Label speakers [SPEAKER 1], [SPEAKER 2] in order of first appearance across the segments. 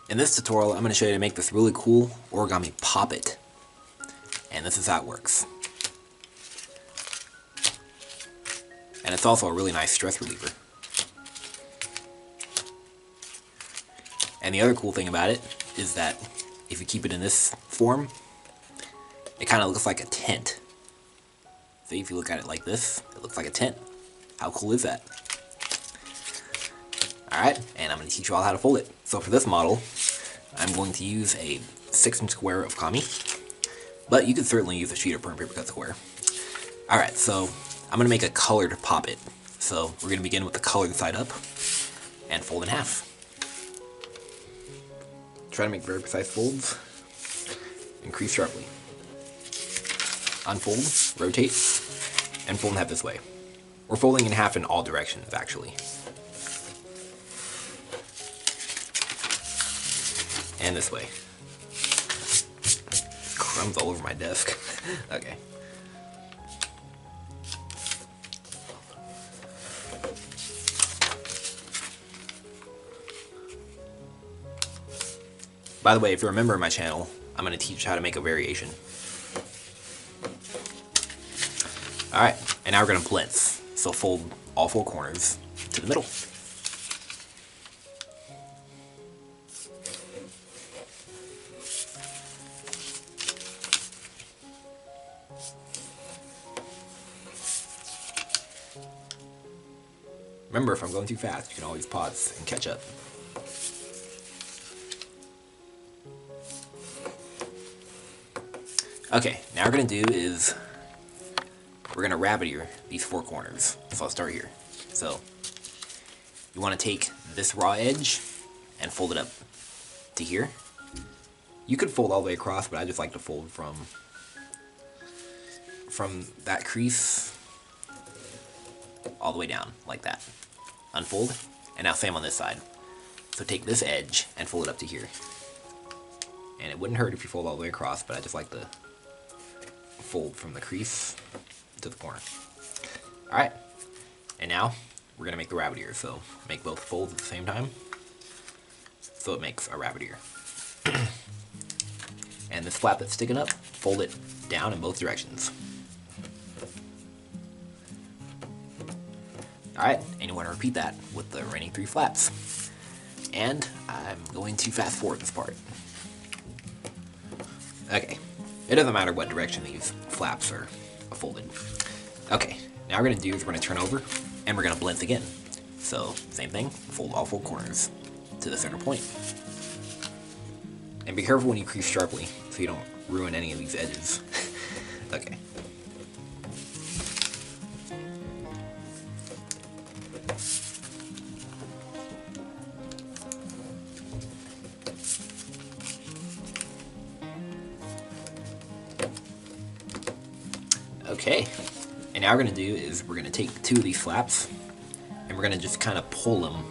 [SPEAKER 1] In this tutorial, I'm going to show you how to make this really cool origami poppet. And this is how it works. And it's also a really nice stress reliever. And the other cool thing about it is that if you keep it in this form, it kind of looks like a tent. See, if you look at it like this, it looks like a tent. How cool is that? Alright, and I'm going to teach you all how to fold it. So for this model, I'm going to use a 6-inch square of kami, but you could certainly use a sheet of burnt paper cut square. Alright, so I'm going to make a colored poppet. So we're going to begin with the colored side up and fold in half. Try to make very precise folds. Increase sharply. Unfold, rotate, and fold in half this way. We're folding in half in all directions, actually. And this way. Crumbs all over my desk. Okay. By the way, if you're a member of my channel, I'm going to teach you how to make a variation. Alright, and now we're going to blitz. So fold all 4 corners to the middle. Remember, if I'm going too fast, you can always pause and catch up. Okay, now what we're going to do is we're going to rabbit ear these 4 corners. So I'll start here. So you want to take this raw edge and fold it up to here. You could fold all the way across, but I just like to fold from that crease all the way down, like that. Unfold, and now same on this side. So take this edge and fold it up to here. And it wouldn't hurt if you fold all the way across, but I just like to fold from the crease to the corner. Alright, and now we're going to make the rabbit ear. So make both folds at the same time, so it makes a rabbit ear. And this flap that's sticking up, fold it down in both directions. Alright, and you want to repeat that with the remaining 3 flaps. And I'm going to fast forward this part. Okay, it doesn't matter what direction these flaps are folded. Okay, now what we're going to do is we're going to turn over and we're going to blend again. So, same thing, fold all 4 corners to the center point. And be careful when you crease sharply so you don't ruin any of these edges. Okay. Okay, and now what we're going to do is we're going to take 2 of these flaps and we're going to just kind of pull them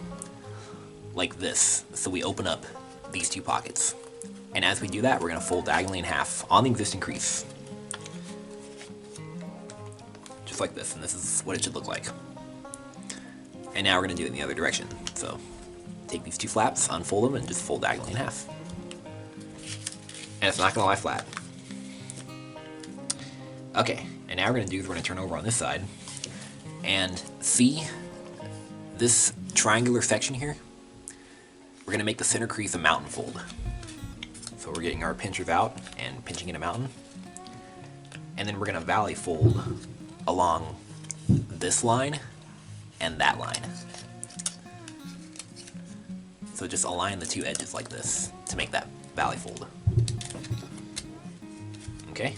[SPEAKER 1] like this, so we open up these 2 pockets. And as we do that, we're going to fold diagonally in half on the existing crease. Just like this, and this is what it should look like. And now we're going to do it in the other direction. So take these 2 flaps, unfold them, and just fold diagonally in half. And it's not going to lie flat. Okay, and now what we're going to do is we're going to turn over on this side and see this triangular section here. We're going to make the center crease a mountain fold. So we're getting our pinchers out and pinching in a mountain. And then we're going to valley fold along this line and that line. So just align the 2 edges like this to make that valley fold. Okay?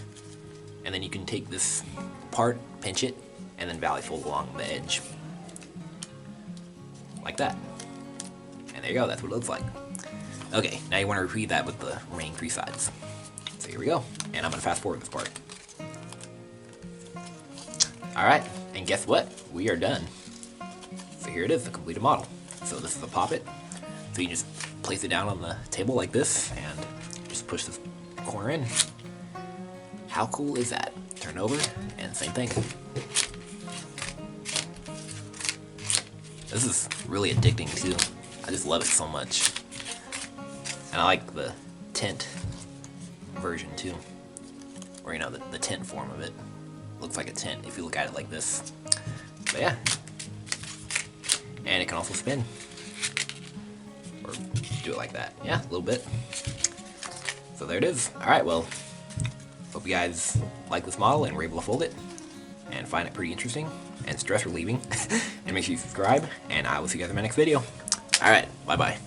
[SPEAKER 1] And then you can take this part, pinch it, and then valley fold along the edge. Like that. And there you go, that's what it looks like. Okay, now you want to repeat that with the remaining 3 sides. So here we go, and I'm going to fast forward this part. Alright, and guess what? We are done. So here it is, the completed model. So this is a poppet. So you just place it down on the table like this, and just push this corner in. How cool is that? Turn over, and same thing. This is really addicting too. I just love it so much. And And I like the tent version too. Or, you know, the tent form of it. Looks like a tent if you look at it like this. But yeah. And it can also spin. Or do it like that. Yeah, a little bit. So there it is. Alright, well, hope you guys like this model and were able to fold it. And find it pretty interesting and stress relieving. And make sure you subscribe. And I will see you guys in my next video. Alright, bye-bye.